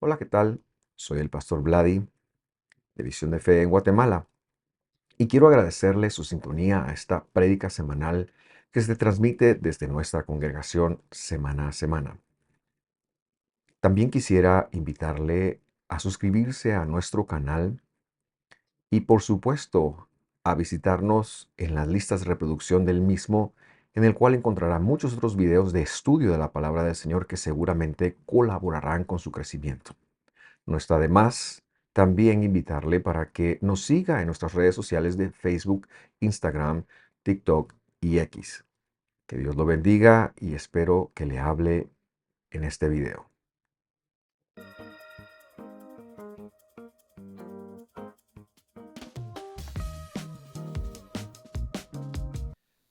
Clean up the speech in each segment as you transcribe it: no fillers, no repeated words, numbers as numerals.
Hola, ¿qué tal? Soy el pastor Vladi de Visión de Fe en Guatemala y quiero agradecerle su sintonía a esta prédica semanal que se transmite desde nuestra congregación semana a semana. También quisiera invitarle a suscribirse a nuestro canal y por supuesto a visitarnos en las listas de reproducción del mismo, en el cual encontrará muchos otros videos de estudio de la palabra del Señor que seguramente colaborarán con su crecimiento. No está de más también invitarle para que nos siga en nuestras redes sociales de Facebook, Instagram, TikTok y X. Que Dios lo bendiga y espero que le hable en este video.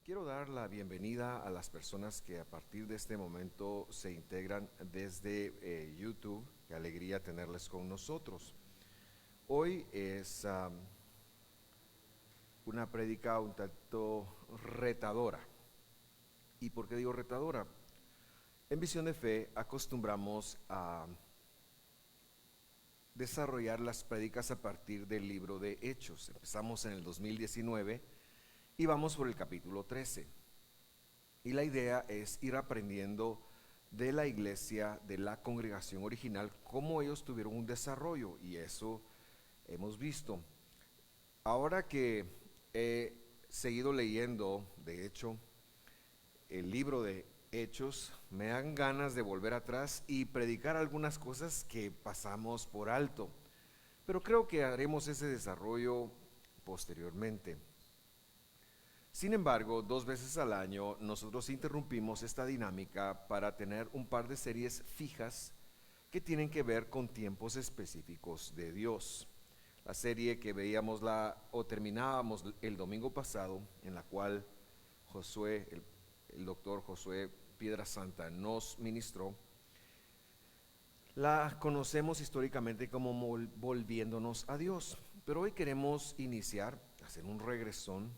Quiero dar la bienvenida a las personas que a partir de este momento se integran desde YouTube. Qué alegría tenerles con nosotros. Hoy es una prédica un tanto retadora. ¿Y por qué digo retadora? En Visión de Fe acostumbramos a desarrollar las prédicas a partir del libro de Hechos. Empezamos en el 2019 y vamos por el capítulo 13. Y la idea es ir aprendiendo de la iglesia, de la congregación original, cómo ellos tuvieron un desarrollo, y eso hemos visto. Ahora que he seguido leyendo, de hecho, el libro de Hechos, me dan ganas de volver atrás y predicar algunas cosas que pasamos por alto. Pero creo que haremos ese desarrollo posteriormente. Sin embargo, 2 veces al año nosotros interrumpimos esta dinámica para tener un par de series fijas que tienen que ver con tiempos específicos de Dios. La serie que veíamos o terminábamos el domingo pasado, en la cual Josué, el doctor Josué Piedra Santa nos ministró, la conocemos históricamente como volviéndonos a Dios. Pero hoy queremos iniciar, hacer un regresón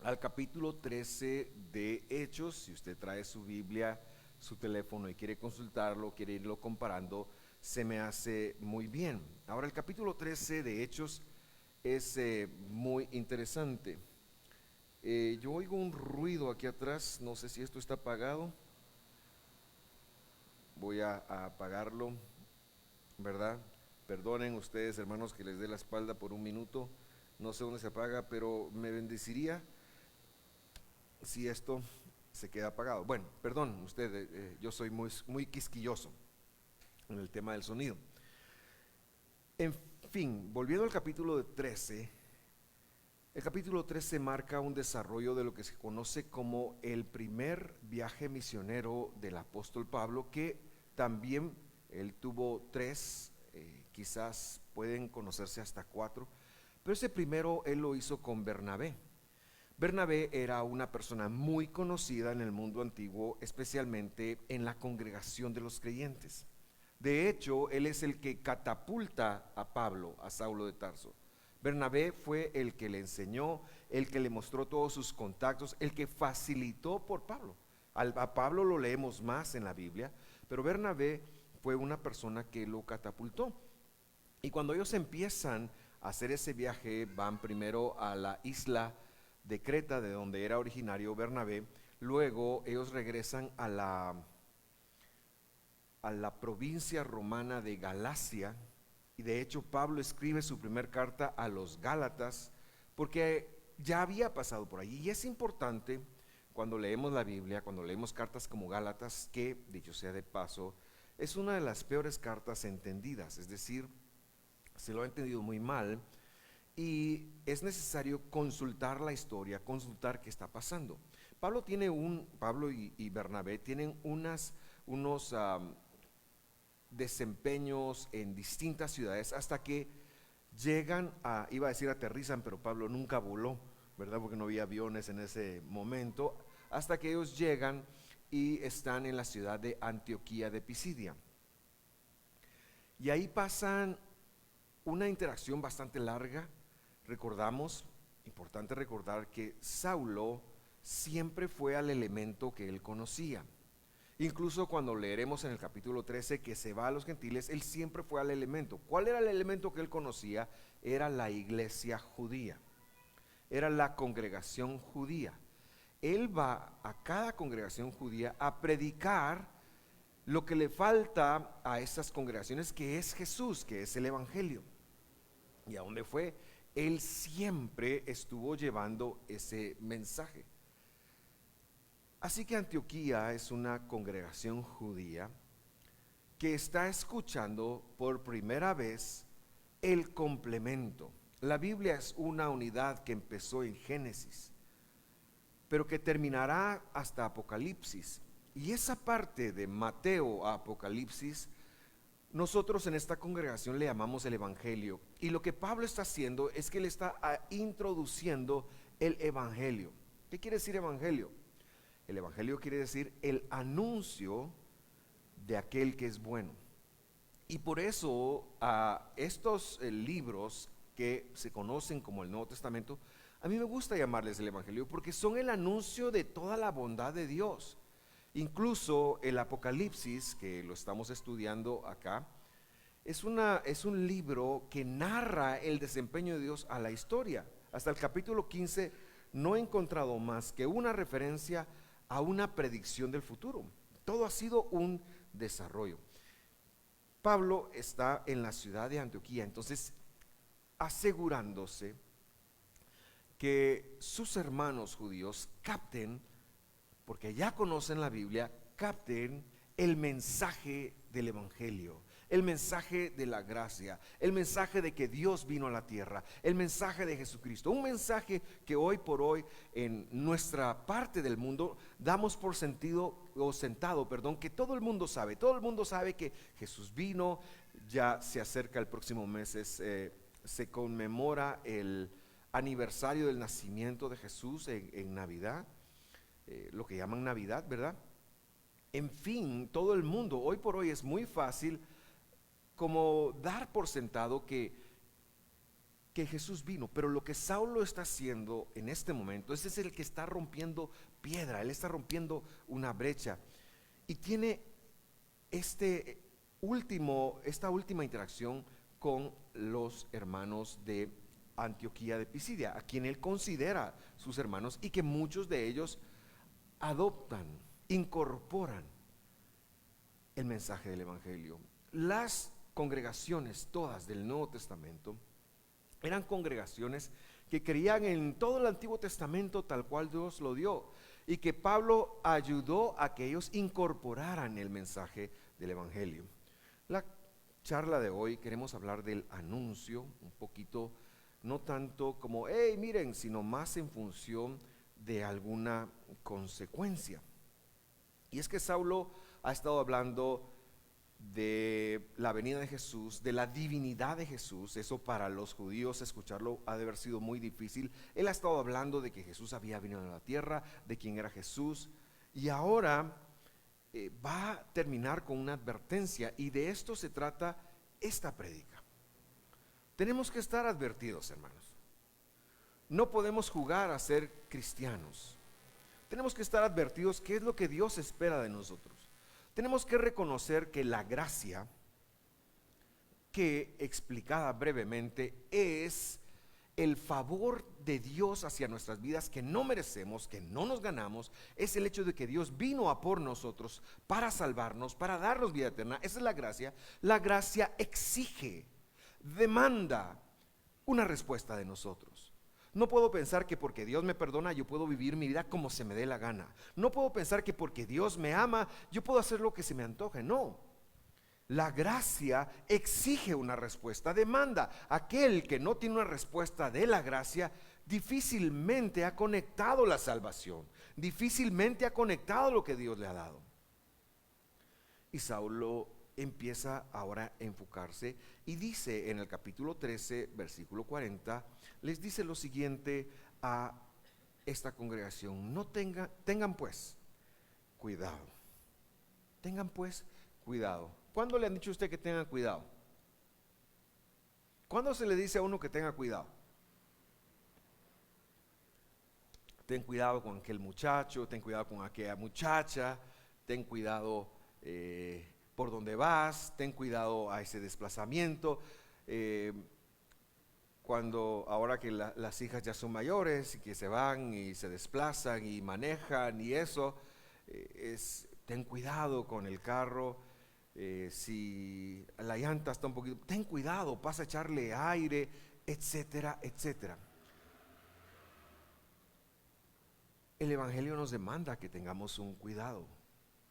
al capítulo 13 de Hechos. Si usted trae su Biblia, su teléfono y quiere consultarlo, quiere irlo comparando, se me hace muy bien. Ahora, el capítulo 13 de Hechos es muy interesante. Yo oigo un ruido aquí atrás, no sé si esto está apagado. Voy a apagarlo, ¿verdad? Perdonen ustedes, hermanos, que les dé la espalda por un minuto. No sé dónde se apaga, pero me bendeciría si esto se queda apagado. Bueno, perdón, usted, yo soy muy quisquilloso en el tema del sonido. En fin, volviendo al capítulo 13, el capítulo 13 marca un desarrollo de lo que se conoce como el primer viaje misionero del apóstol Pablo, que también él tuvo tres, quizás pueden conocerse hasta cuatro, pero ese primero él lo hizo con Bernabé. Bernabé era una persona muy conocida en el mundo antiguo, especialmente en la congregación de los creyentes. De hecho, él es el que catapulta a Pablo, a Saulo de Tarso. Bernabé fue el que le enseñó, el que le mostró todos sus contactos, el que facilitó por Pablo. A Pablo lo leemos más en la Biblia, pero Bernabé fue una persona que lo catapultó. Y cuando ellos empiezan a hacer ese viaje, van primero a la isla de Creta, de donde era originario Bernabé. Luego ellos regresan a la provincia romana de Galacia, y de hecho Pablo escribe su primer carta a los Gálatas porque ya había pasado por allí. Y es importante cuando leemos la Biblia, cuando leemos cartas como Gálatas, que dicho sea de paso, es una de las peores cartas entendidas, es decir, se lo ha entendido muy mal, y es necesario consultar la historia, consultar qué está pasando. Pablo y Bernabé tienen unos desempeños en distintas ciudades hasta que llegan iba a decir aterrizan, pero Pablo nunca voló, ¿verdad? Porque no había aviones en ese momento, hasta que ellos llegan y están en la ciudad de Antioquía de Pisidia. Y ahí pasan una interacción bastante larga. Recordamos, importante recordar que Saulo siempre fue al elemento que él conocía. Incluso cuando leeremos en el capítulo 13 que se va a los gentiles, él siempre fue al elemento. ¿Cuál era el elemento que él conocía? Era la iglesia judía, era la congregación judía. Él va a cada congregación judía a predicar lo que le falta a esas congregaciones, que es Jesús, que es el evangelio. ¿Y a dónde fue? Él siempre estuvo llevando ese mensaje. Así que Antioquía es una congregación judía que está escuchando por primera vez el complemento. La Biblia es una unidad que empezó en Génesis, pero que terminará hasta Apocalipsis. Y esa parte de Mateo a Apocalipsis, nosotros en esta congregación le llamamos el Evangelio. Y lo que Pablo está haciendo es que él está introduciendo el Evangelio. ¿Qué quiere decir Evangelio? El Evangelio quiere decir el anuncio de aquel que es bueno. Y por eso estos libros que se conocen como el Nuevo Testamento, a mí me gusta llamarles el Evangelio porque son el anuncio de toda la bondad de Dios. Incluso el Apocalipsis, que lo estamos estudiando acá, es un libro que narra el desempeño de Dios a la historia. Hasta el capítulo 15 no he encontrado más que una referencia a una predicción del futuro. Todo ha sido un desarrollo. Pablo está en la ciudad de Antioquía, entonces asegurándose que sus hermanos judíos capten, porque ya conocen la Biblia, capten el mensaje del Evangelio, el mensaje de la gracia, el mensaje de que Dios vino a la tierra, el mensaje de Jesucristo, un mensaje que hoy por hoy en nuestra parte del mundo damos por sentado, que todo el mundo sabe que Jesús vino. Ya se acerca el próximo mes, se conmemora el aniversario del nacimiento de Jesús en Navidad, lo que llaman Navidad, ¿verdad? En fin, todo el mundo, hoy por hoy es muy fácil como dar por sentado que Jesús vino, pero lo que Saulo está haciendo en este momento, ese es el que está rompiendo piedra, él está rompiendo una brecha y tiene esta última interacción con los hermanos de Antioquía de Pisidia, a quien él considera sus hermanos y que muchos de ellos adoptan, incorporan el mensaje del Evangelio. Las congregaciones todas del Nuevo Testamento eran congregaciones que creían en todo el Antiguo Testamento tal cual Dios lo dio y que Pablo ayudó a que ellos incorporaran el mensaje del Evangelio. La charla de hoy queremos hablar del anuncio, un poquito, no tanto como, hey, miren, sino más en función de alguna consecuencia. Y es que Saulo ha estado hablando de la venida de Jesús, de la divinidad de Jesús. Eso para los judíos escucharlo ha de haber sido muy difícil. Él ha estado hablando de que Jesús había venido a la tierra, de quién era Jesús, y ahora va a terminar con una advertencia, y de esto se trata esta prédica. Tenemos que estar advertidos, hermanos. No podemos jugar a ser cristianos. Tenemos que estar advertidos qué es lo que Dios espera de nosotros. Tenemos que reconocer que la gracia, que explicada brevemente es el favor de Dios hacia nuestras vidas que no merecemos, que no nos ganamos, es el hecho de que Dios vino a por nosotros para salvarnos, para darnos vida eterna. Esa es la gracia. La gracia exige, demanda una respuesta de nosotros. No puedo pensar que porque Dios me perdona yo puedo vivir mi vida como se me dé la gana. No puedo pensar que porque Dios me ama yo puedo hacer lo que se me antoje. No. La gracia exige una respuesta, demanda. Aquel que no tiene una respuesta de la gracia difícilmente ha conectado la salvación, difícilmente ha conectado lo que Dios le ha dado. Y Saulo empieza ahora a enfocarse y dice en el capítulo 13, versículo 40, les dice lo siguiente a esta congregación: tengan pues cuidado. Tengan pues cuidado. ¿Cuándo le han dicho a usted que tengan cuidado? ¿Cuándo se le dice a uno que tenga cuidado? Ten cuidado con aquel muchacho, ten cuidado con aquella muchacha, ten cuidado por donde vas, ten cuidado a ese desplazamiento. Cuando ahora que las hijas ya son mayores y que se van y se desplazan y manejan y eso, ten cuidado con el carro. Si la llanta está un poquito, ten cuidado, pasa a echarle aire, etcétera, etcétera. El Evangelio nos demanda que tengamos un cuidado.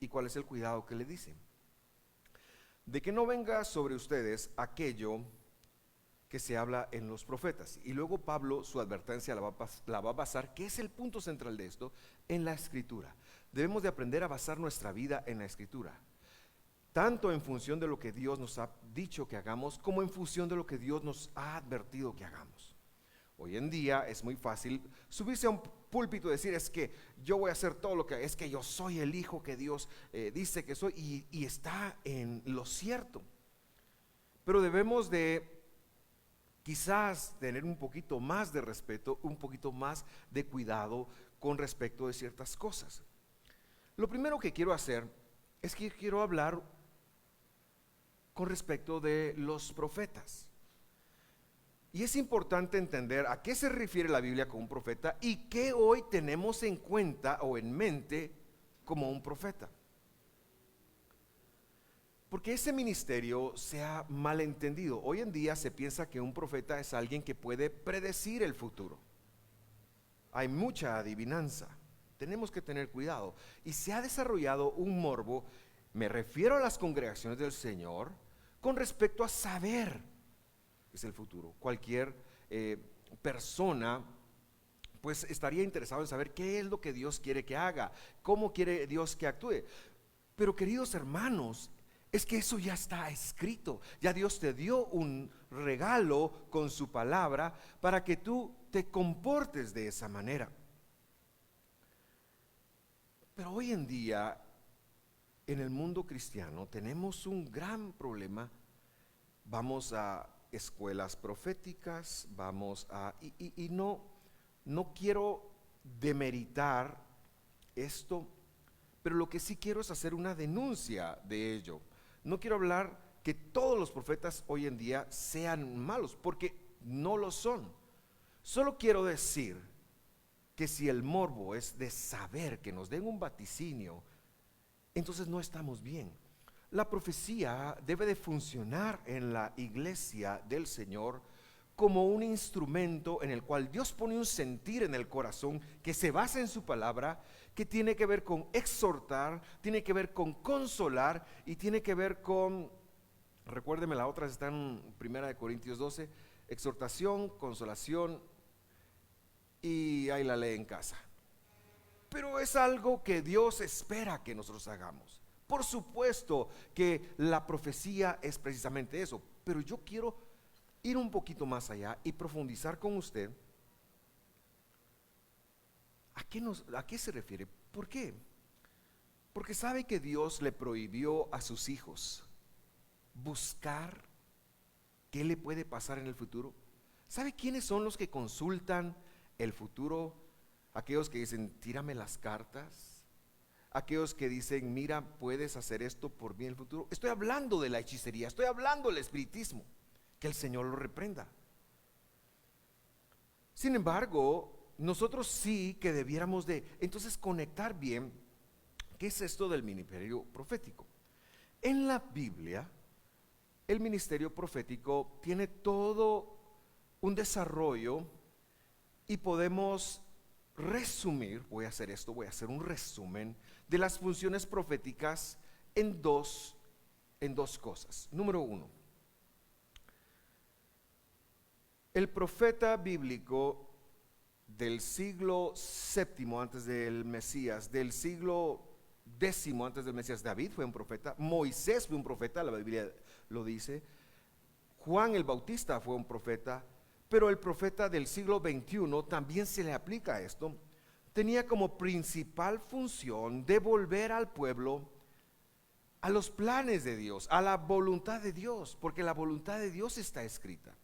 ¿Y cuál es el cuidado que le dice? De que no venga sobre ustedes aquello que se habla en los profetas. Y luego Pablo su advertencia la va a basar, que es el punto central de esto, en la Escritura. Debemos de aprender a basar nuestra vida en la Escritura, tanto en función de lo que Dios nos ha dicho que hagamos, como en función de lo que Dios nos ha advertido que hagamos. Hoy en día es muy fácil subirse a un púlpito y decir, es que yo voy a hacer todo lo que, es que yo soy el hijo que Dios dice que soy, y está en lo cierto. Pero debemos de quizás tener un poquito más de respeto, un poquito más de cuidado con respecto de ciertas cosas. Lo primero que quiero hacer es que quiero hablar con respecto de los profetas. Y es importante entender a qué se refiere la Biblia con un profeta y qué hoy tenemos en cuenta o en mente como un profeta. Porque ese ministerio se ha malentendido. Hoy en día se piensa que un profeta es alguien que puede predecir el futuro. Hay mucha adivinanza. Tenemos que tener cuidado. Y se ha desarrollado un morbo, me refiero a las congregaciones del Señor, con respecto a saber es el futuro. Cualquier persona pues estaría interesado en saber qué es lo que Dios quiere que haga, cómo quiere Dios que actúe. Pero queridos hermanos, es que eso ya está escrito. Ya Dios te dio un regalo con su palabra para que tú te comportes de esa manera. Pero hoy en día en el mundo cristiano tenemos un gran problema. Vamos a escuelas proféticas, y no quiero demeritar esto, pero lo que sí quiero es hacer una denuncia de ello. No quiero hablar que todos los profetas hoy en día sean malos, porque no lo son. Solo quiero decir que si el morbo es de saber que nos den un vaticinio, entonces no estamos bien. La profecía debe de funcionar en la iglesia del Señor como un instrumento en el cual Dios pone un sentir en el corazón que se basa en su palabra, que tiene que ver con exhortar, tiene que ver con consolar y tiene que ver con, recuérdeme, la otra está en 1 Corintios 12, exhortación, consolación, y ahí la lee en casa. Pero es algo que Dios espera que nosotros hagamos. Por supuesto que la profecía es precisamente eso, pero yo quiero ir un poquito más allá y profundizar con usted. ¿A qué se refiere? ¿Por qué? Porque sabe que Dios le prohibió a sus hijos buscar qué le puede pasar en el futuro. ¿Sabe quiénes son los que consultan el futuro? Aquellos que dicen, tírame las cartas. Aquellos que dicen, mira, puedes hacer esto por mí en el futuro. Estoy hablando de la hechicería, estoy hablando del espiritismo. Que el Señor lo reprenda. Sin embargo, nosotros sí que debiéramos de entonces conectar bien qué es esto del ministerio profético. En la Biblia, el ministerio profético tiene todo un desarrollo y podemos resumir, voy a hacer un resumen de las funciones proféticas en dos cosas. Número uno, el profeta bíblico del siglo VII antes del Mesías, del siglo X antes del Mesías, David fue un profeta, Moisés fue un profeta, la Biblia lo dice, Juan el Bautista fue un profeta, pero el profeta del siglo XXI también se le aplica a esto. Tenía como principal función devolver al pueblo a los planes de Dios, a la voluntad de Dios, porque la voluntad de Dios está escrita.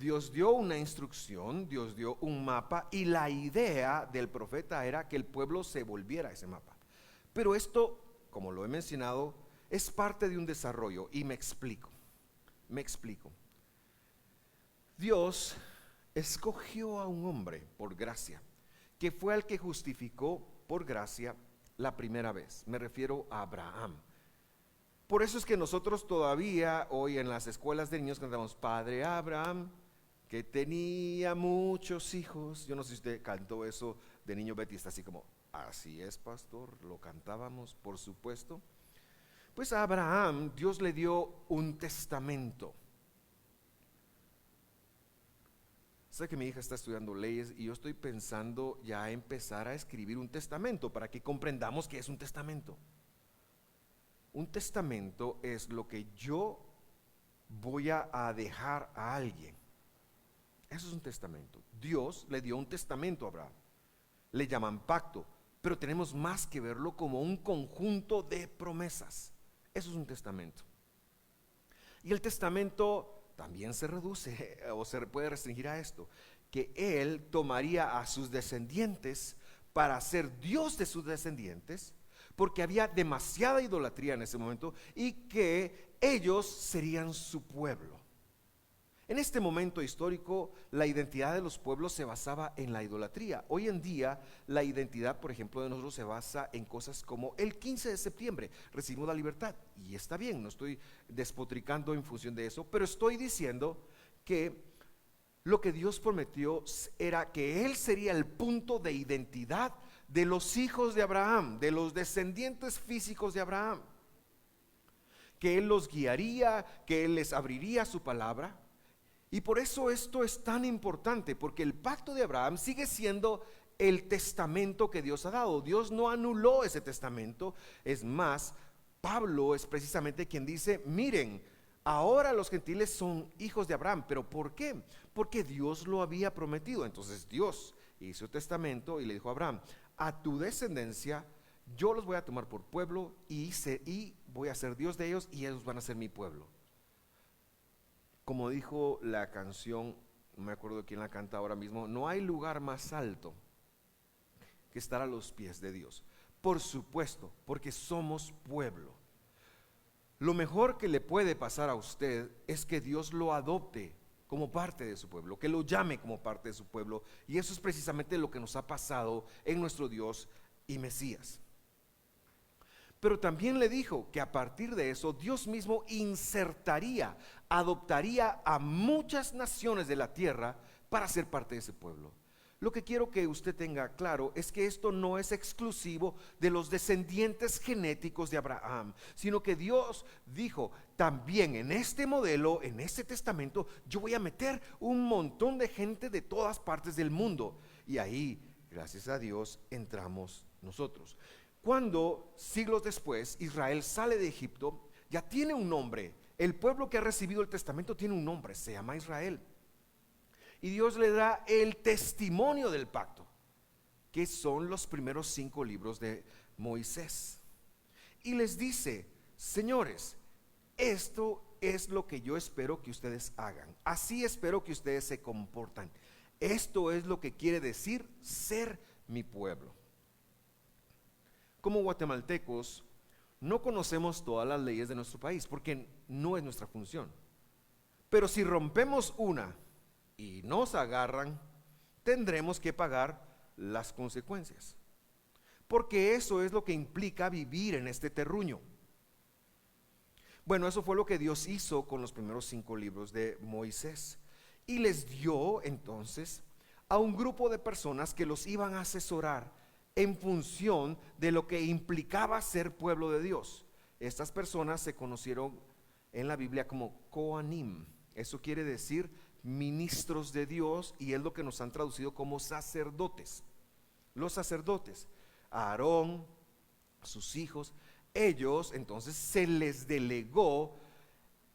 Dios dio una instrucción, Dios dio un mapa y la idea del profeta era que el pueblo se volviera a ese mapa. Pero esto, como lo he mencionado, es parte de un desarrollo y me explico. Dios escogió a un hombre por gracia, que fue al que justificó por gracia la primera vez. Me refiero a Abraham. Por eso es que nosotros todavía hoy en las escuelas de niños cantamos Padre Abraham, que tenía muchos hijos. Yo no sé si usted cantó eso de niño. Betty está así como, así es, pastor, lo cantábamos, por supuesto. Pues a Abraham Dios le dio un testamento. Sé que mi hija está estudiando leyes y yo estoy pensando ya empezar a escribir un testamento para que comprendamos qué es un testamento. Un testamento es lo que yo voy a dejar a alguien. Eso es un testamento. Dios le dio un testamento a Abraham. Le llaman pacto, pero tenemos más que verlo como un conjunto de promesas. Eso es un testamento. Y el testamento también se reduce o se puede restringir a esto, que él tomaría a sus descendientes para ser Dios de sus descendientes, porque había demasiada idolatría en ese momento y que ellos serían su pueblo. En este momento histórico, la identidad de los pueblos se basaba en la idolatría. Hoy en día, la identidad, por ejemplo, de nosotros se basa en cosas como el 15 de septiembre, recibimos la libertad. Y está bien, no estoy despotricando en función de eso, pero estoy diciendo que lo que Dios prometió era que Él sería el punto de identidad de los hijos de Abraham, de los descendientes físicos de Abraham. Que Él los guiaría, que Él les abriría su palabra. Y por eso esto es tan importante, porque el pacto de Abraham sigue siendo el testamento que Dios ha dado. Dios no anuló ese testamento. Es más, Pablo es precisamente quien dice, miren, ahora los gentiles son hijos de Abraham. ¿Pero por qué? Porque Dios lo había prometido. Entonces Dios hizo testamento y le dijo a Abraham, a tu descendencia yo los voy a tomar por pueblo y voy a ser Dios de ellos y ellos van a ser mi pueblo. Como dijo la canción, no me acuerdo quién la canta ahora mismo, no hay lugar más alto que estar a los pies de Dios. Por supuesto, porque somos pueblo. Lo mejor que le puede pasar a usted es que Dios lo adopte como parte de su pueblo, que lo llame como parte de su pueblo. Y eso es precisamente lo que nos ha pasado en nuestro Dios y Mesías. Pero también le dijo que a partir de eso Dios mismo adoptaría a muchas naciones de la tierra para ser parte de ese pueblo. Lo que quiero que usted tenga claro es que esto no es exclusivo de los descendientes genéticos de Abraham, sino que Dios dijo, también en este modelo, en este testamento, yo voy a meter un montón de gente de todas partes del mundo. Y ahí, gracias a Dios, entramos nosotros. Cuando siglos después Israel sale de Egipto, ya tiene un nombre. El pueblo que ha recibido el testamento tiene un nombre, se llama Israel. Y Dios le da el testimonio del pacto, que son los primeros 5 libros de Moisés. Y les dice, señores, esto es lo que yo espero que ustedes hagan. Así espero que ustedes se comportan. Esto es lo que quiere decir ser mi pueblo. Como guatemaltecos, no conocemos todas las leyes de nuestro país porque no es nuestra función. Pero si rompemos una y nos agarran, tendremos que pagar las consecuencias. Porque eso es lo que implica vivir en este terruño. Bueno, eso fue lo que Dios hizo con los primeros 5 libros de Moisés. Y les dio entonces a un grupo de personas que los iban a asesorar en función de lo que implicaba ser pueblo de Dios. Estas personas se conocieron en la Biblia como Kohanim. Eso quiere decir ministros de Dios y es lo que nos han traducido como sacerdotes. Los sacerdotes, a Aarón, sus hijos, ellos entonces se les delegó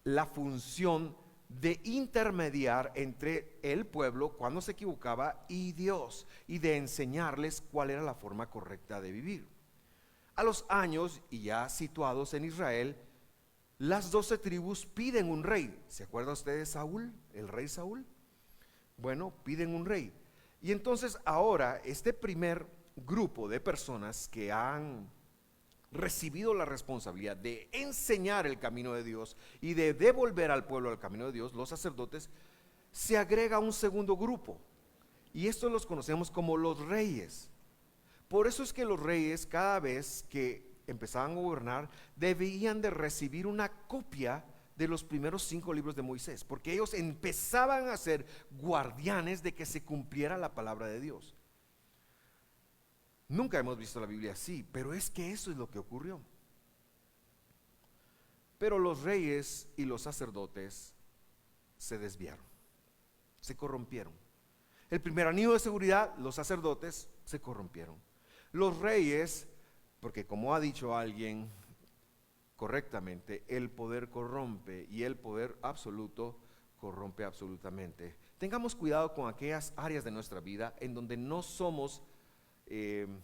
la función de intermediar entre el pueblo cuando se equivocaba y Dios, y de enseñarles cuál era la forma correcta de vivir. A los años, y ya situados en Israel, las 12 tribus piden un rey. ¿Se acuerdan ustedes de Saúl, el rey Saúl? Bueno, piden un rey. Y entonces ahora este primer grupo de personas que han recibido la responsabilidad de enseñar el camino de Dios y de devolver al pueblo al camino de Dios, los sacerdotes, se agrega un segundo grupo. Y estos los conocemos como los reyes. Por eso es que los reyes, cada vez que empezaban a gobernar, debían de recibir una copia de los primeros 5 libros de Moisés, porque ellos empezaban a ser guardianes de que se cumpliera la palabra de Dios. Nunca hemos visto la Biblia así, pero es que eso es lo que ocurrió. Pero los reyes y los sacerdotes se desviaron, se corrompieron. El primer anillo de seguridad, los sacerdotes se corrompieron. Los reyes, porque como ha dicho alguien correctamente, el poder corrompe y el poder absoluto corrompe absolutamente. Tengamos cuidado con aquellas áreas de nuestra vida en donde no somos, en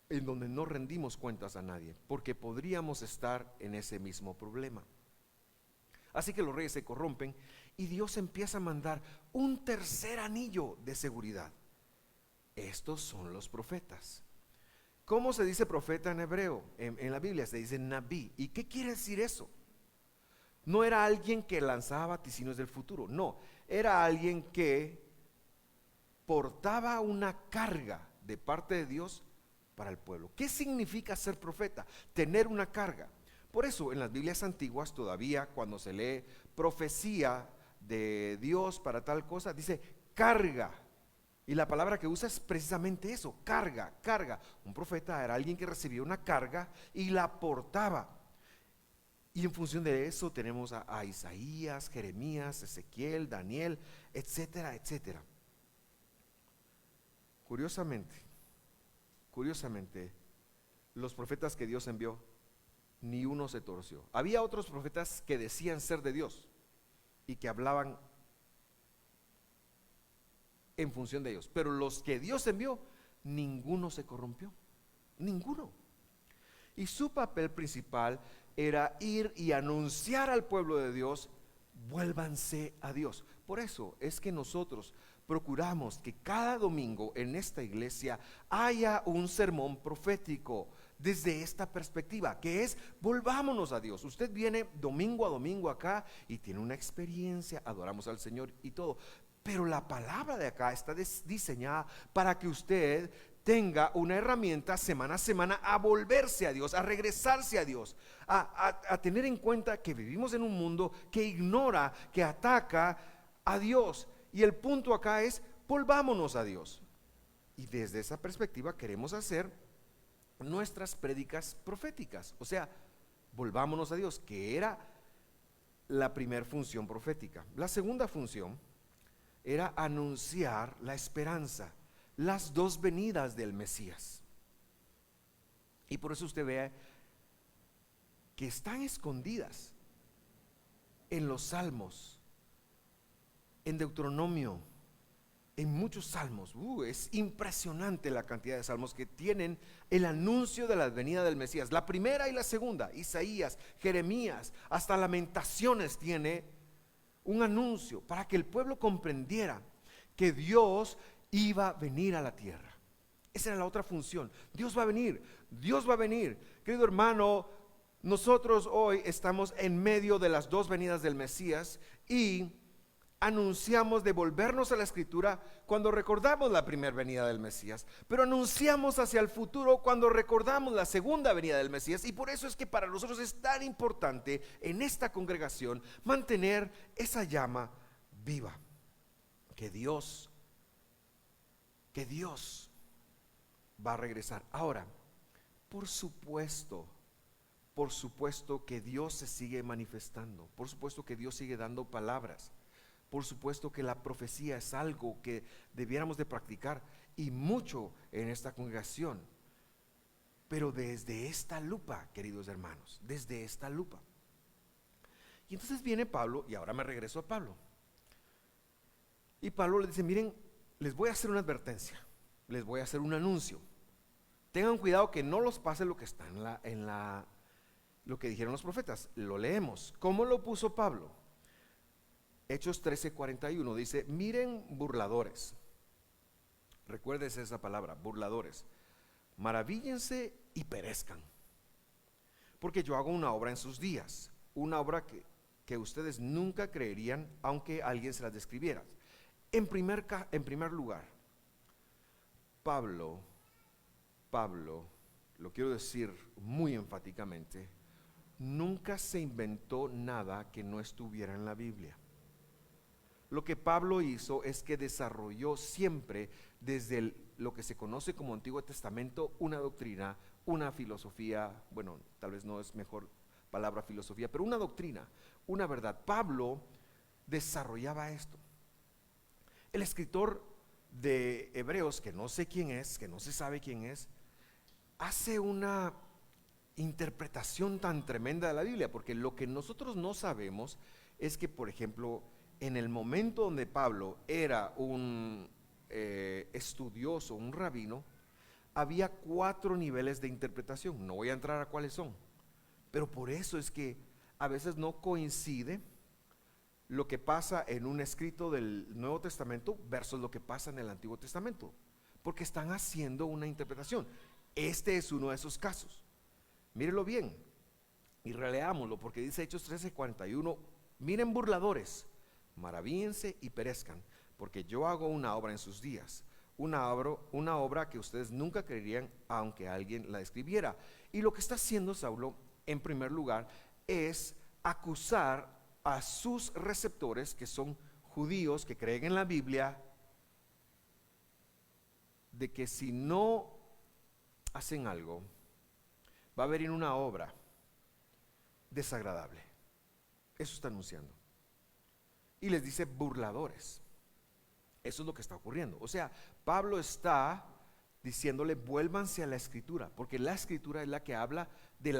donde no rendimos cuentas a nadie, porque podríamos estar en ese mismo problema. Así que los reyes se corrompen y Dios empieza a mandar un tercer anillo de seguridad. Estos son los profetas. ¿Cómo se dice profeta en hebreo? En la Biblia se dice Nabí. ¿Y qué quiere decir eso? No era alguien que lanzaba vaticinios del futuro, no, era alguien que portaba una carga de parte de Dios para el pueblo. ¿Qué significa ser profeta? Tener una carga. Por eso en las Biblias antiguas todavía cuando se lee profecía de Dios para tal cosa, dice carga. Y la palabra que usa es precisamente eso, carga, carga. Un profeta era alguien que recibía una carga y la portaba. Y en función de eso tenemos a Isaías, Jeremías, Ezequiel, Daniel, etcétera, etcétera. Curiosamente, los profetas que Dios envió, ni uno se torció. Había otros profetas que decían ser de Dios y que hablaban en función de ellos, pero los que Dios envió, ninguno se corrompió, ninguno. Y su papel principal era ir y anunciar al pueblo de Dios: vuélvanse a Dios. Por eso es que nosotros procuramos que cada domingo en esta iglesia haya un sermón profético desde esta perspectiva, que es: volvámonos a Dios. Usted viene domingo a domingo acá y tiene una experiencia, adoramos al Señor y todo, pero la palabra de acá está diseñada para que usted tenga una herramienta semana a semana a volverse a Dios, a regresarse a Dios, a tener en cuenta que vivimos en un mundo que ignora, que ataca a Dios. Y el punto acá es: volvámonos a Dios. Y desde esa perspectiva queremos hacer nuestras prédicas proféticas. O sea, volvámonos a Dios, que era la primera función profética. La segunda función era anunciar la esperanza, las dos venidas del Mesías. Y por eso usted ve que están escondidas en los salmos, en Deuteronomio, en muchos salmos. Es impresionante la cantidad de salmos que tienen el anuncio de la venida del Mesías. La primera y la segunda, Isaías, Jeremías, hasta Lamentaciones tiene un anuncio para que el pueblo comprendiera que Dios iba a venir a la tierra. Esa era la otra función. Dios va a venir, Dios va a venir. Querido hermano, nosotros hoy estamos en medio de las dos venidas del Mesías y anunciamos de volvernos a la Escritura cuando recordamos la primera venida del Mesías, pero anunciamos hacia el futuro cuando recordamos la segunda venida del Mesías. Y por eso es que para nosotros es tan importante en esta congregación mantener esa llama viva, que Dios va a regresar. Ahora, por supuesto que Dios se sigue manifestando, por supuesto que Dios sigue dando palabras. Por supuesto que la profecía es algo que debiéramos de practicar, y mucho en esta congregación, pero desde esta lupa, queridos hermanos, desde esta lupa. Y entonces viene Pablo, y ahora me regreso a Pablo, y Pablo le dice: miren, les voy a hacer una advertencia, les voy a hacer un anuncio. Tengan cuidado que no los pase lo que está lo que dijeron los profetas. Lo leemos. ¿Cómo lo puso Pablo? Hechos 13:41 dice: miren burladores, recuérdese esa palabra, burladores, maravíllense y perezcan, porque yo hago una obra en sus días, una obra que ustedes nunca creerían aunque alguien se las describiera. En primer lugar, Pablo, lo quiero decir muy enfáticamente, nunca se inventó nada que no estuviera en la Biblia. Lo que Pablo hizo es que desarrolló siempre desde lo que se conoce como Antiguo Testamento una doctrina, una filosofía, bueno, tal vez no es mejor palabra filosofía, pero una doctrina, una verdad. Pablo desarrollaba esto. El escritor de Hebreos, que no sé quién es, que no se sabe quién es, hace una interpretación tan tremenda de la Biblia, porque lo que nosotros no sabemos es que, por ejemplo, en el momento donde Pablo era un estudioso, un rabino, había 4 niveles de interpretación. No voy a entrar a cuáles son, pero por eso es que a veces no coincide lo que pasa en un escrito del Nuevo Testamento versus lo que pasa en el Antiguo Testamento, porque están haciendo una interpretación. Este es uno de esos casos. Mírelo bien y releámoslo, porque dice Hechos 13:41: miren burladores, maravíllense y perezcan, porque yo hago una obra en sus días, una obra que ustedes nunca creerían aunque alguien la escribiera. Y lo que está haciendo Saulo, en primer lugar, es acusar a sus receptores, que son judíos que creen en la Biblia, de que si no hacen algo, va a venir una obra desagradable. Eso está anunciando. Y les dice burladores. Eso es lo que está ocurriendo. O sea, Pablo está diciéndole: vuélvanse a la Escritura, porque la Escritura es la que habla de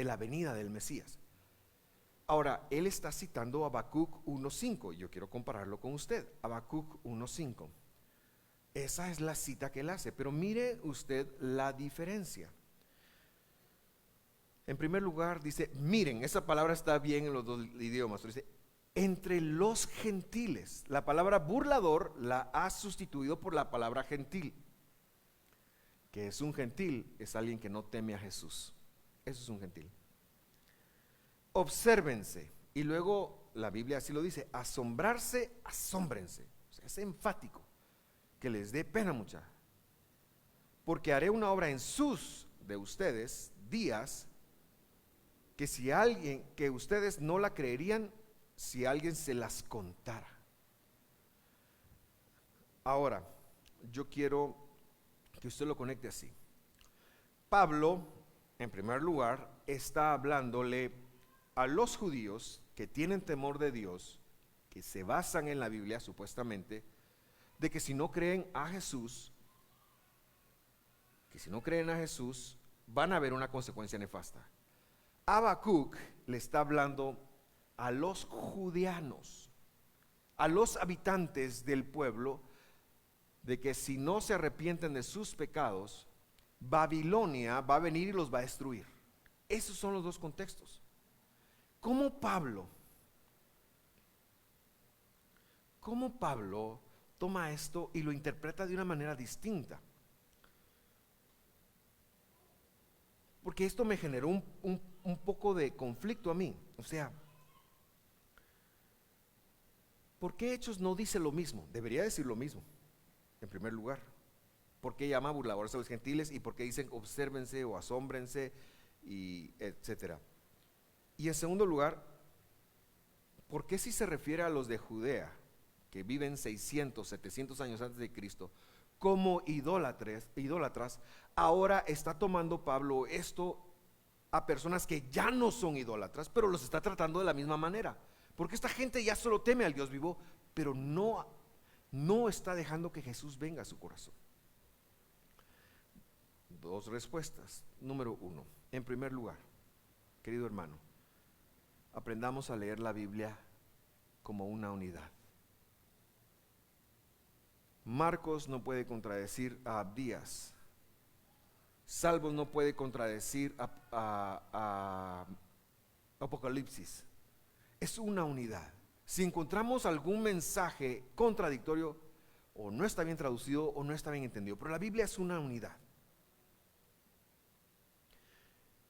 la venida del Mesías. Ahora, él está citando Habacuc 1:5. Yo quiero compararlo con usted. Habacuc 1:5. Esa es la cita que él hace. Pero mire usted la diferencia. En primer lugar dice, miren, esa palabra está bien en los dos idiomas. Dice, entre los gentiles. La palabra burlador la ha sustituido por la palabra gentil. ¿Qué es un gentil? Es alguien que no teme a Jesús. Eso es un gentil. Obsérvense. Y luego la Biblia así lo dice: asombrarse, asómbrense. O sea, es enfático. Que les dé pena mucha. Porque haré una obra en de ustedes, días, que si alguien, que ustedes no la creerían si alguien se las contara. Ahora, yo quiero que usted lo conecte así. Pablo, en primer lugar, está hablándole a los judíos que tienen temor de Dios, que se basan en la Biblia supuestamente, de que si no creen a Jesús, van a haber una consecuencia nefasta. Habacuc le está hablando a los judeanos, a los habitantes del pueblo, de que si no se arrepienten de sus pecados, Babilonia va a venir y los va a destruir. Esos son los dos contextos. ¿Cómo Pablo toma esto y lo interpreta de una manera distinta? Porque esto me generó un poco de conflicto a mí. O sea, ¿por qué Hechos no dice lo mismo? Debería decir lo mismo, en primer lugar. ¿Por qué llama burladores a los gentiles? ¿Y por qué dicen obsérvense o asómbrense? Y etcétera. Y en segundo lugar, ¿por qué si se refiere a los de Judea, que viven 600, 700 años antes de Cristo, como idólatras, ahora está tomando Pablo esto a personas que ya no son idólatras, pero los está tratando de la misma manera? Porque esta gente ya solo teme al Dios vivo, pero no está dejando que Jesús venga a su corazón. Dos respuestas. Número 1, en primer lugar, querido hermano, aprendamos a leer la Biblia como una unidad. Marcos no puede contradecir a Abdías. Salmos no puede contradecir a Apocalipsis. Es una unidad. Si encontramos algún mensaje contradictorio, o no está bien traducido o no está bien entendido. Pero la Biblia es una unidad.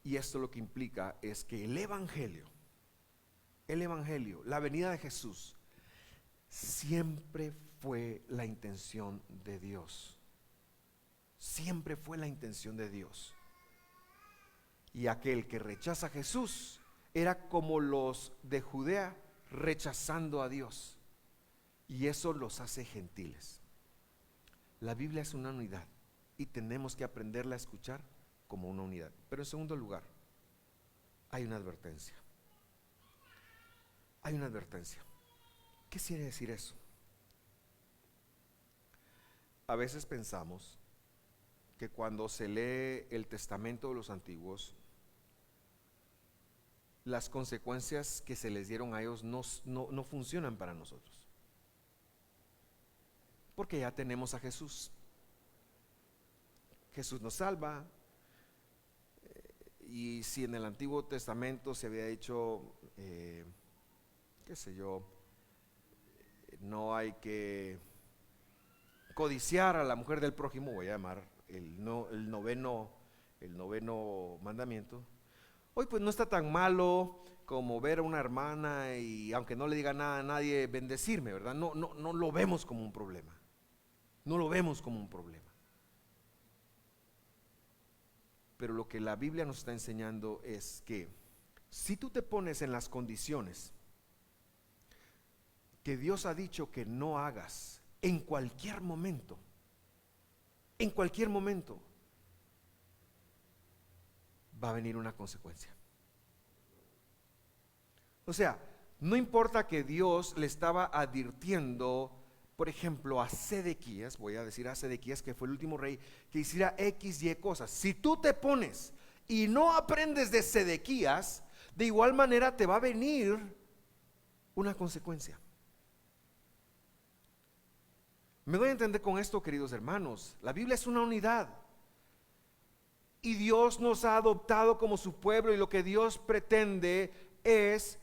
Y esto lo que implica es que el Evangelio, la venida de Jesús, siempre fue la intención de Dios. Siempre fue la intención de Dios. Y aquel que rechaza a Jesús era como los de Judea rechazando a Dios. Y eso los hace gentiles. La Biblia es una unidad y tenemos que aprenderla a escuchar como una unidad. Pero en segundo lugar, hay una advertencia. Hay una advertencia. ¿Qué quiere decir eso? A veces pensamos que cuando se lee el testamento de los antiguos, las consecuencias que se les dieron a ellos no funcionan para nosotros. Porque ya tenemos a Jesús. Jesús nos salva. Y si en el Antiguo Testamento se había dicho, qué sé yo, no hay que codiciar a la mujer del prójimo, voy a llamar el noveno mandamiento. Hoy pues no está tan malo como ver a una hermana y aunque no le diga nada a nadie, bendecirme, ¿verdad? No lo vemos como un problema. No lo vemos como un problema. Pero lo que la Biblia nos está enseñando es que si tú te pones en las condiciones que Dios ha dicho que no hagas en cualquier momento, va a venir una consecuencia. O sea, no importa que Dios le estaba advirtiendo, por ejemplo, a Sedequías, voy a decir a Sedequías, que fue el último rey, que hiciera X, Y cosas. Si tú te pones y no aprendes de Sedequías, de igual manera te va a venir una consecuencia. Me doy a entender con esto, queridos hermanos. La Biblia es una unidad. Y Dios nos ha adoptado como su pueblo, y lo que Dios pretende es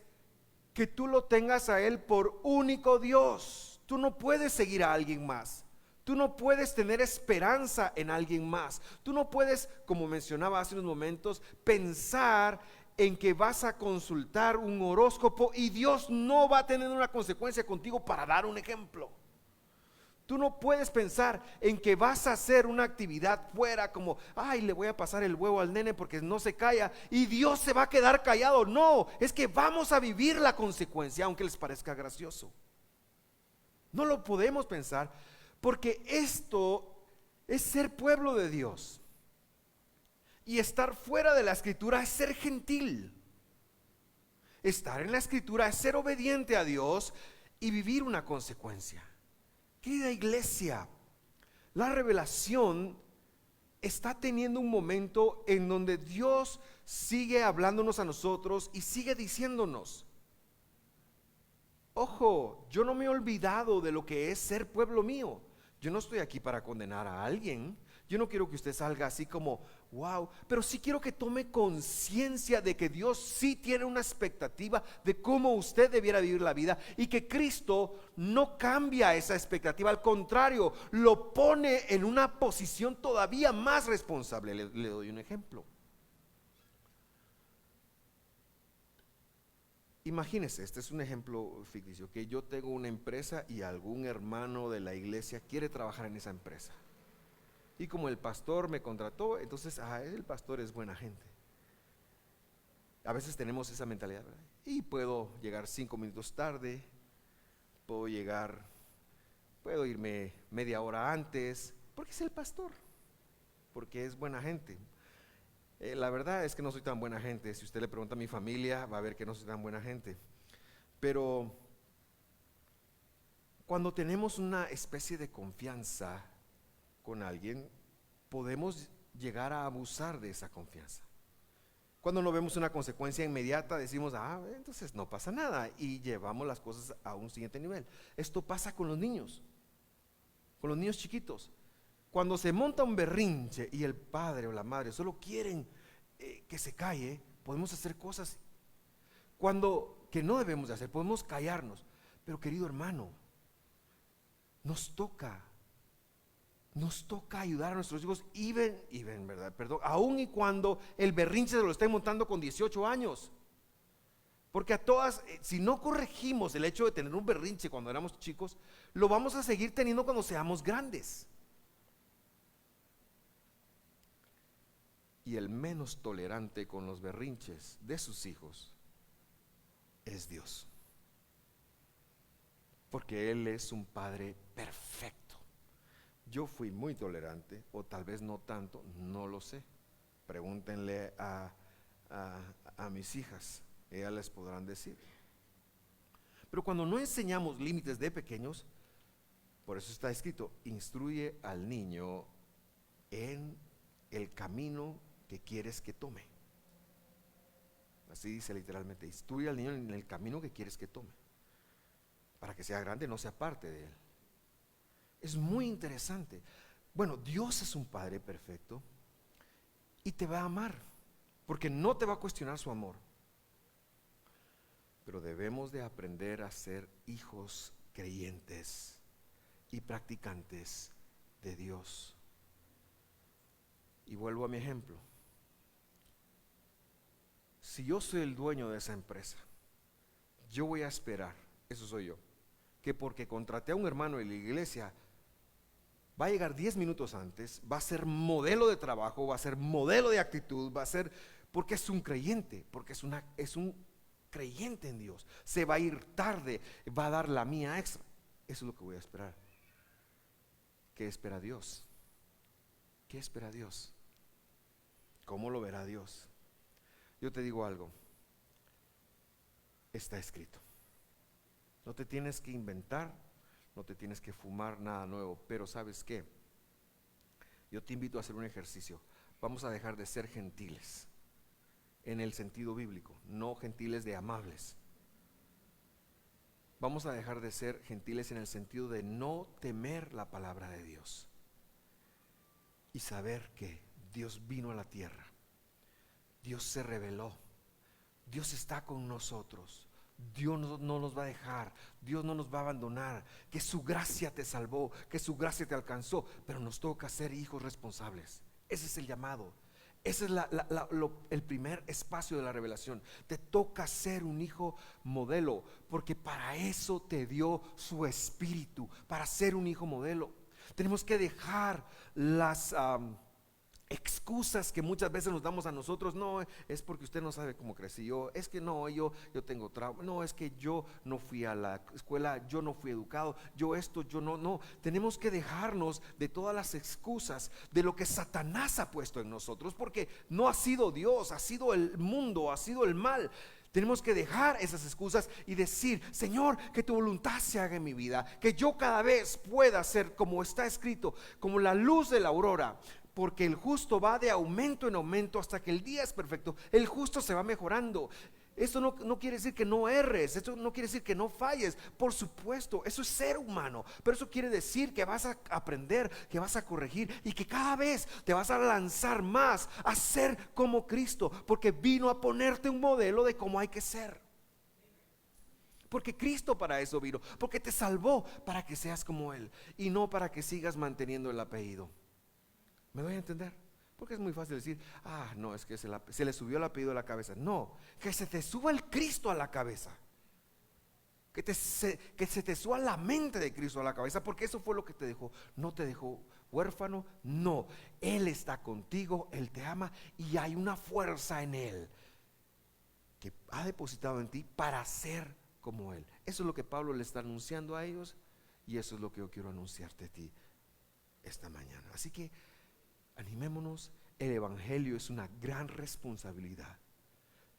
que tú lo tengas a Él por único Dios. Tú no puedes seguir a alguien más. Tú no puedes tener esperanza en alguien más. Tú no puedes, como mencionaba hace unos momentos, pensar en que vas a consultar un horóscopo y Dios no va a tener una consecuencia contigo, para dar un ejemplo. Tú no puedes pensar en que vas a hacer una actividad fuera como, ay, le voy a pasar el huevo al nene porque no se calla y Dios se va a quedar callado. No, es que vamos a vivir la consecuencia, aunque les parezca gracioso. No lo podemos pensar, porque esto es ser pueblo de Dios. Y estar fuera de la Escritura es ser gentil. Estar en la Escritura es ser obediente a Dios y vivir una consecuencia. Querida iglesia, la revelación está teniendo un momento en donde Dios sigue hablándonos a nosotros y sigue diciéndonos: ojo, yo no me he olvidado de lo que es ser pueblo mío. Yo no estoy aquí para condenar a alguien. Yo no quiero que usted salga así como, wow, pero sí quiero que tome conciencia de que Dios sí tiene una expectativa de cómo usted debiera vivir la vida, y que Cristo no cambia esa expectativa, al contrario, lo pone en una posición todavía más responsable. Le doy un ejemplo. Imagínese, este es un ejemplo ficticio, que yo tengo una empresa y algún hermano de la iglesia quiere trabajar en esa empresa. Y como el pastor me contrató, entonces el pastor es buena gente. A veces tenemos esa mentalidad, ¿verdad? Y puedo llegar 5 minutos tarde, puedo irme media hora antes, porque es el pastor, porque es buena gente. La verdad es que no soy tan buena gente. Si usted le pregunta a mi familia, va a ver que no soy tan buena gente. Pero cuando tenemos una especie de confianza con alguien, podemos llegar a abusar de esa confianza. Cuando no vemos una consecuencia inmediata, decimos, entonces no pasa nada, y llevamos las cosas a un siguiente nivel. Esto pasa con los niños chiquitos. Cuando se monta un berrinche y el padre o la madre solo quieren que se calle, podemos hacer cosas que no debemos de hacer, podemos callarnos. Pero querido hermano, nos toca ayudar a nuestros hijos, ¿verdad? Perdón, aun y cuando el berrinche se lo estén montando con 18 años. Porque a todas, si no corregimos el hecho de tener un berrinche cuando éramos chicos, lo vamos a seguir teniendo cuando seamos grandes. Y el menos tolerante con los berrinches de sus hijos es Dios. Porque Él es un Padre perfecto. Yo fui muy tolerante, o tal vez no tanto, no lo sé. Pregúntenle a mis hijas, ellas les podrán decir. Pero cuando no enseñamos límites de pequeños, por eso está escrito, instruye al niño en el camino que quieres que tome. Así dice literalmente, instruye al niño en el camino que quieres que tome, para que sea grande, no se aparte de él. Es muy interesante. Bueno, Dios es un Padre perfecto y te va a amar, porque no te va a cuestionar su amor. Pero debemos de aprender a ser hijos creyentes y practicantes de Dios. Y vuelvo a mi ejemplo. Si yo soy el dueño de esa empresa, yo voy a esperar, eso soy yo, que porque contraté a un hermano de la iglesia, va a llegar 10 minutos antes, va a ser modelo de trabajo, va a ser modelo de actitud, va a ser, porque es un creyente, porque es un creyente en Dios. Se va a ir tarde, va a dar la mía extra. Eso es lo que voy a esperar. ¿Qué espera Dios? ¿Qué espera Dios? ¿Cómo lo verá Dios? Yo te digo algo, está escrito. No te tienes que inventar, no te tienes que fumar nada nuevo, pero ¿sabes qué? Yo te invito a hacer un ejercicio. Vamos a dejar de ser gentiles en el sentido bíblico, no gentiles de amables. Vamos a dejar de ser gentiles en el sentido de no temer la palabra de Dios y saber que Dios vino a la tierra, Dios se reveló, Dios está con nosotros, Dios no nos va a dejar, Dios no nos va a abandonar, que su gracia te salvó, que su gracia te alcanzó, pero nos toca ser hijos responsables. Ese es el llamado. Ese es el primer espacio de la revelación. Te toca ser un hijo modelo, porque para eso te dio su espíritu, para ser un hijo modelo. Tenemos que dejar las excusas que muchas veces nos damos a nosotros. No, es porque usted no sabe cómo crecí yo, es que no, yo tengo trauma, no, es que yo no fui a la escuela, yo no fui educado, yo esto, yo no. Tenemos que dejarnos de todas las excusas de lo que Satanás ha puesto en nosotros, porque no ha sido Dios, ha sido el mundo, ha sido el mal. Tenemos que dejar esas excusas y decir: Señor, que tu voluntad se haga en mi vida, que yo cada vez pueda ser, como está escrito, como la luz de la aurora. Porque el justo va de aumento en aumento hasta que el día es perfecto. El justo se va mejorando. Eso no quiere decir que no erres, eso no quiere decir que no falles. Por supuesto, eso es ser humano, pero eso quiere decir que vas a aprender, que vas a corregir y que cada vez te vas a lanzar más a ser como Cristo, porque vino a ponerte un modelo de cómo hay que ser. Porque Cristo para eso vino, porque te salvó para que seas como Él y no para que sigas manteniendo el apellido. ¿Me doy a entender? Porque es muy fácil decir: no, es que se le subió el apellido a la cabeza. No, que se te suba el Cristo a la cabeza, que se te suba la mente de Cristo a la cabeza, porque eso fue lo que te dejó. No te dejó huérfano, no. Él está contigo, Él te ama y hay una fuerza en Él que ha depositado en ti para ser como Él. Eso es lo que Pablo le está anunciando a ellos y eso es lo que yo quiero anunciarte a ti esta mañana. Así que animémonos, el evangelio es una gran responsabilidad.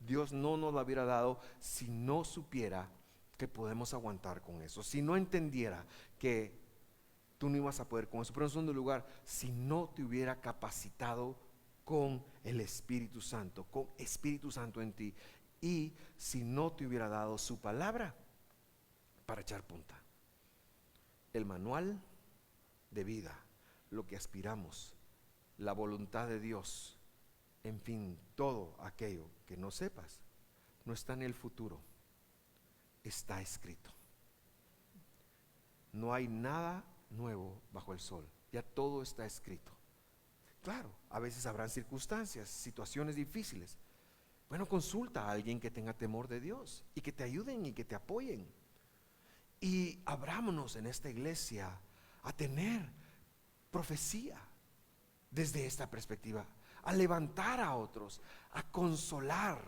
Dios no nos la hubiera dado si no supiera que podemos aguantar con eso, si no entendiera que tú no ibas a poder con eso. Pero en segundo lugar, si no te hubiera capacitado con el Espíritu Santo, con Espíritu Santo en ti, y si no te hubiera dado su palabra para echar punta, el manual de vida, lo que aspiramos, la voluntad de Dios, en fin, todo aquello que no sepas, no está en el futuro, está escrito. No hay nada nuevo bajo el sol. Ya todo está escrito. Claro, a veces habrán circunstancias, situaciones difíciles. Bueno, consulta a alguien que tenga temor de Dios y que te ayuden y que te apoyen. Y abrámonos en esta iglesia a tener profecía desde esta perspectiva, a levantar a otros, a consolar,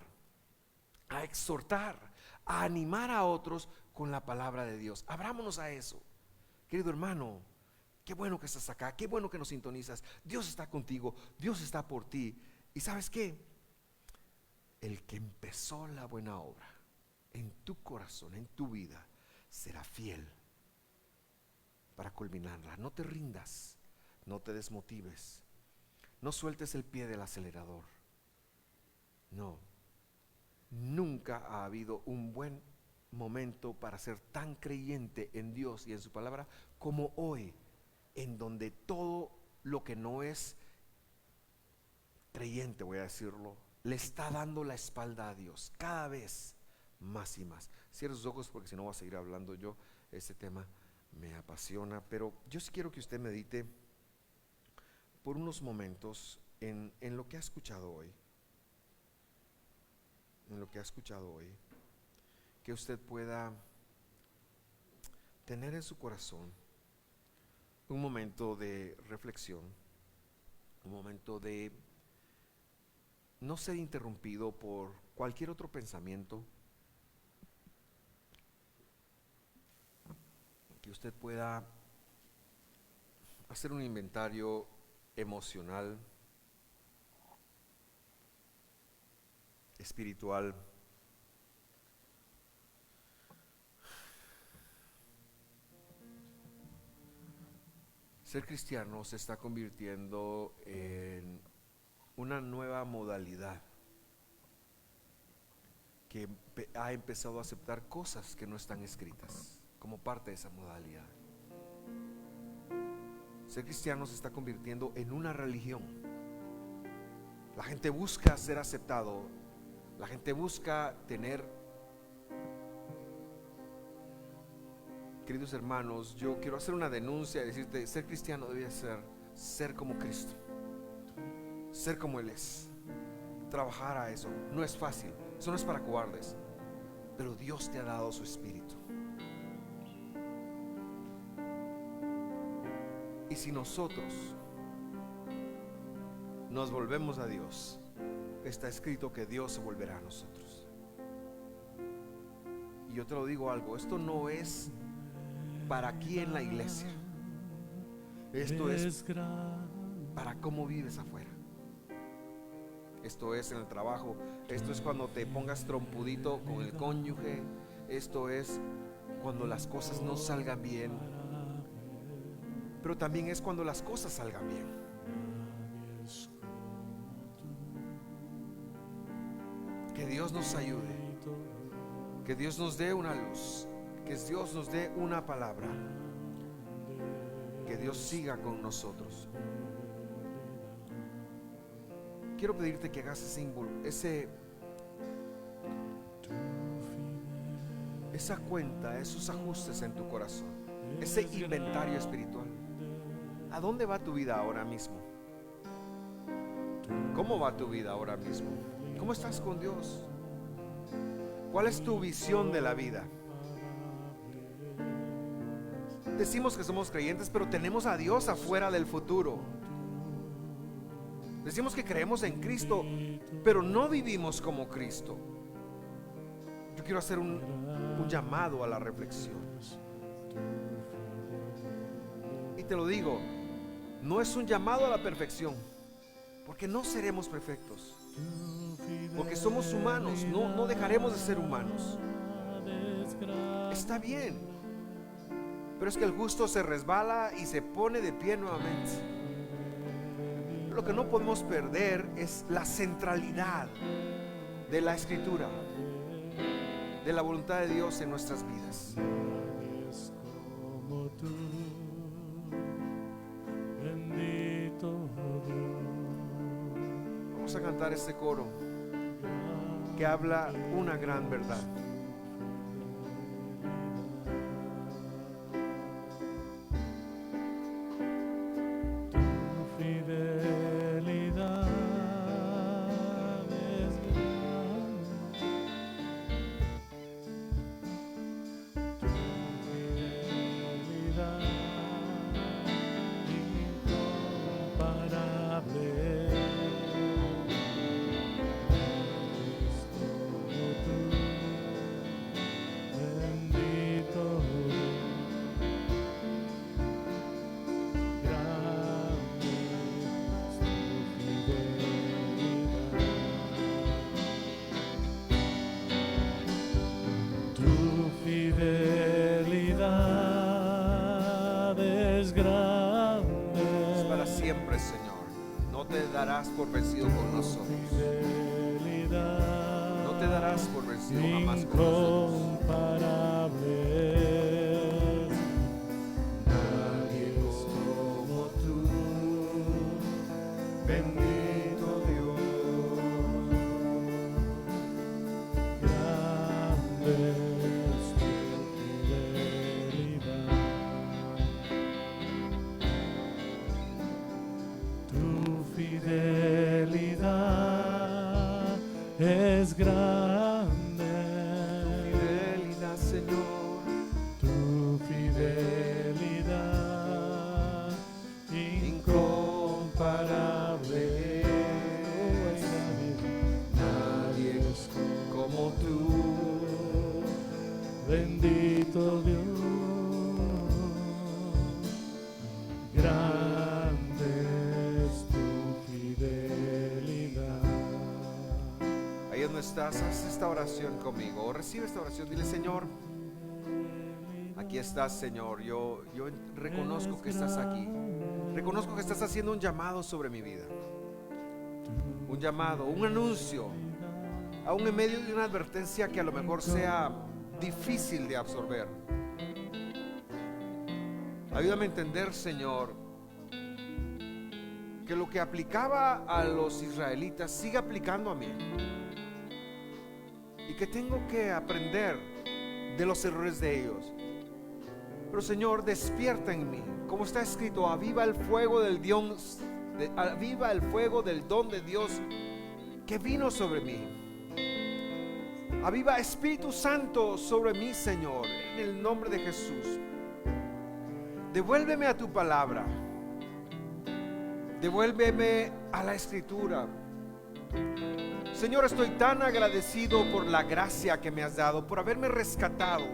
a exhortar, a animar a otros con la palabra de Dios. Abrámonos a eso. Querido hermano, qué bueno que estás acá, qué bueno que nos sintonizas. Dios está contigo, Dios está por ti. ¿Y sabes qué? El que empezó la buena obra en tu corazón, en tu vida, será fiel para culminarla. No te rindas, no te desmotives, no sueltes el pie del acelerador. No, nunca ha habido un buen momento para ser tan creyente en Dios y en su palabra como hoy, en donde todo lo que no es creyente, voy a decirlo, le está dando la espalda a Dios cada vez más y más. Cierra sus ojos, porque si no voy a seguir hablando yo. Este tema me apasiona, pero yo sí quiero que usted medite por unos momentos en lo que ha escuchado hoy. En lo que ha escuchado hoy, que usted pueda tener en su corazón un momento de reflexión, un momento de no ser interrumpido por cualquier otro pensamiento, que usted pueda hacer un inventario emocional, espiritual. Ser cristiano se está convirtiendo en una nueva modalidad que ha empezado a aceptar cosas que no están escritas como parte de esa modalidad. Ser cristiano se está convirtiendo en una religión. La gente busca ser aceptado, la gente busca tener. Queridos hermanos, yo quiero hacer una denuncia y decirte: ser cristiano debe ser como Cristo, ser como Él es, trabajar a eso. No es fácil, eso no es para cobardes, pero Dios te ha dado su espíritu. Y si nosotros nos volvemos a Dios, está escrito que Dios se volverá a nosotros. Y yo te lo digo algo, esto no es para aquí en la iglesia, esto es para cómo vives afuera. Esto es en el trabajo, esto es cuando te pongas trompudito con el cónyuge, esto es cuando las cosas no salgan bien, pero también es cuando las cosas salgan bien. Que Dios nos ayude, que Dios nos dé una luz, que Dios nos dé una palabra, que Dios siga con nosotros. Quiero pedirte que hagas esa cuenta, esos ajustes en tu corazón, ese inventario espiritual. ¿A dónde va tu vida ahora mismo? ¿Cómo va tu vida ahora mismo? ¿Cómo estás con Dios? ¿Cuál es tu visión de la vida? Decimos que somos creyentes, pero tenemos a Dios afuera del futuro. Decimos que creemos en Cristo, pero no vivimos como Cristo. Yo quiero hacer un llamado a la reflexión. Y te lo digo, no es un llamado a la perfección, porque no seremos perfectos, porque somos humanos, no dejaremos de ser humanos. Está bien, pero es que el justo se resbala y se pone de pie nuevamente. Lo que no podemos perder es la centralidad de la Escritura, de la voluntad de Dios en nuestras vidas. Vamos a cantar este coro que habla una gran verdad. Es para siempre, Señor. No te darás por vencido con nosotros. No te darás por vencido jamás con nosotros. Nadie como tú, bendito Dios. Es grande Tu fidelidad, Señor. tu fidelidad, incomparable. Nadie es como tú. Bendito Dios, grande es tu fidelidad. Ahí donde estás, haz esta oración conmigo. Recibe esta oración. Dile: Señor, aquí estás, Señor. Yo reconozco que estás aquí. Reconozco que estás haciendo un llamado sobre mi vida. Un llamado, un anuncio, aún en medio de una advertencia que a lo mejor sea difícil de absorber. Ayúdame a entender, Señor, que lo que aplicaba a los israelitas sigue aplicando a mí, y que tengo que aprender de los errores de ellos. Pero, Señor, despierta en mí, como está escrito: aviva el fuego del Dios, aviva el fuego del don de Dios que vino sobre mí. Aviva, Espíritu Santo, sobre mí, Señor, en el nombre de Jesús. Devuélveme a tu palabra. Devuélveme a la Escritura. Señor, estoy tan agradecido por la gracia que me has dado, por haberme rescatado,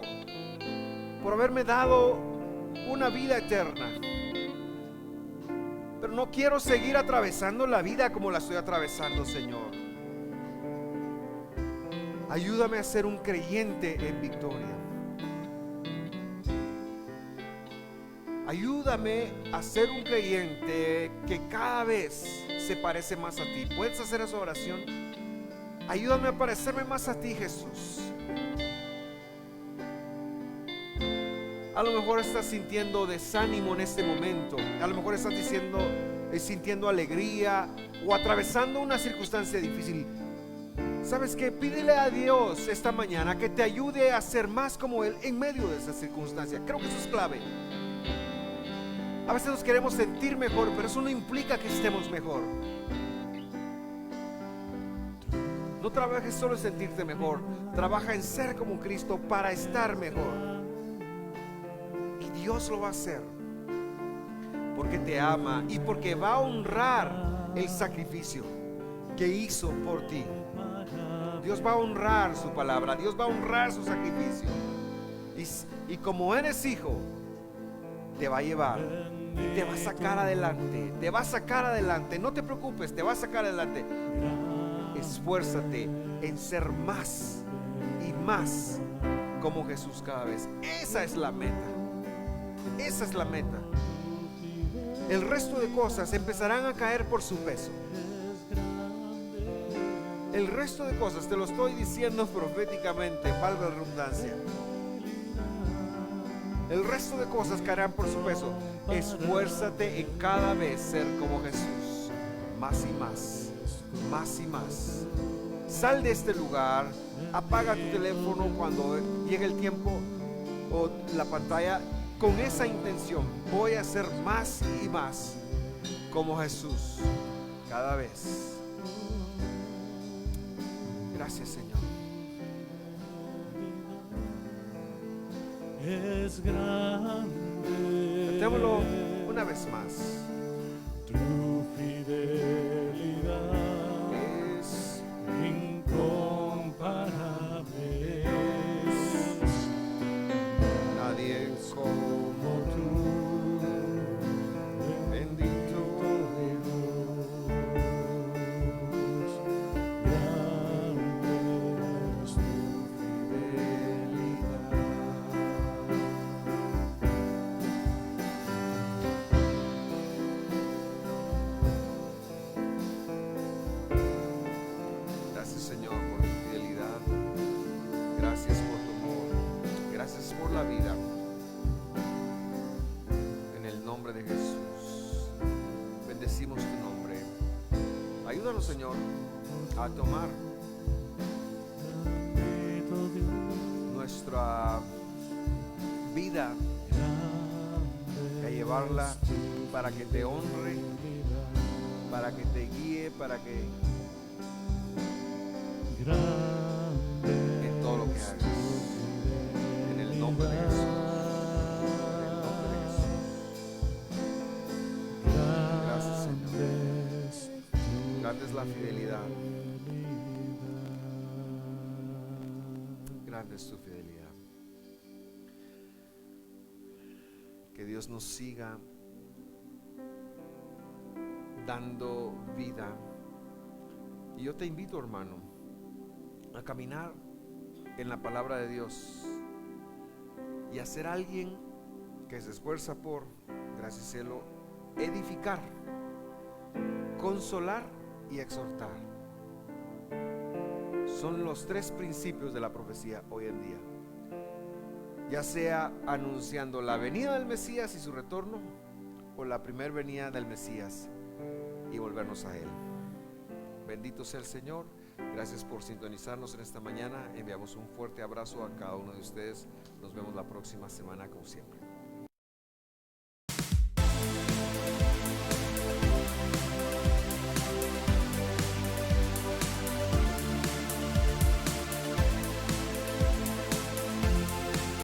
por haberme dado una vida eterna. Pero no quiero seguir atravesando la vida como la estoy atravesando, Señor. Ayúdame a ser un creyente en victoria. Ayúdame a ser un creyente que cada vez se parece más a ti. ¿Puedes hacer esa oración? Ayúdame a parecerme más a ti, Jesús. A lo mejor estás sintiendo desánimo en este momento. A lo mejor estás sintiendo alegría o atravesando una circunstancia difícil. ¿Sabes qué? Pídele a Dios esta mañana que te ayude a ser más como Él en medio de esa circunstancia. Creo que eso es clave. A veces nos queremos sentir mejor, pero eso no implica que estemos mejor. No trabajes solo en sentirte mejor, trabaja en ser como Cristo para estar mejor. Y Dios lo va a hacer, porque te ama y porque va a honrar el sacrificio que hizo por ti. Dios va a honrar su palabra, Dios va a honrar su sacrificio. Y como eres hijo, te va a llevar, te va a sacar adelante, te va a sacar adelante. No te preocupes, te va a sacar adelante. Esfuérzate en ser más y más como Jesús cada vez. Esa es la meta. Esa es la meta. El resto de cosas empezarán a caer por su peso. El resto de cosas, te lo estoy diciendo proféticamente, valga la redundancia. El resto de cosas caerán por su peso. Esfuérzate en cada vez ser como Jesús. Más y más, más y más. Sal de este lugar, apaga tu teléfono cuando llegue el tiempo o la pantalla, con esa intención: voy a ser más y más como Jesús cada vez. Gracias, Señor. Es grande. Cantémoslo una vez más. Tu fidelidad Es incomparable. nadie como tú. Bendito Dios. Grande es tu Fidelidad. por la vida. En el nombre de Jesús, bendecimos tu nombre. Ayúdanos, Señor, a tomar nuestra vida y a llevarla para que te honre, para que te guíe, para que en todo lo que hagas, en el nombre de Jesús, en el nombre de Jesús. Gracias, Señor. Grande es la fidelidad, grande es tu fidelidad. Que Dios nos siga dando vida. Y yo te invito, hermano, a caminar en la palabra de Dios y a ser alguien que se esfuerza por, gracias cielo, edificar, consolar y exhortar. Son los tres principios de la profecía hoy en día, ya sea anunciando la venida del Mesías y su retorno, o la primera venida del Mesías y volvernos a Él. Bendito sea el Señor. Gracias por sintonizarnos en esta mañana. Enviamos un fuerte abrazo a cada uno de ustedes. Nos vemos la próxima semana como siempre.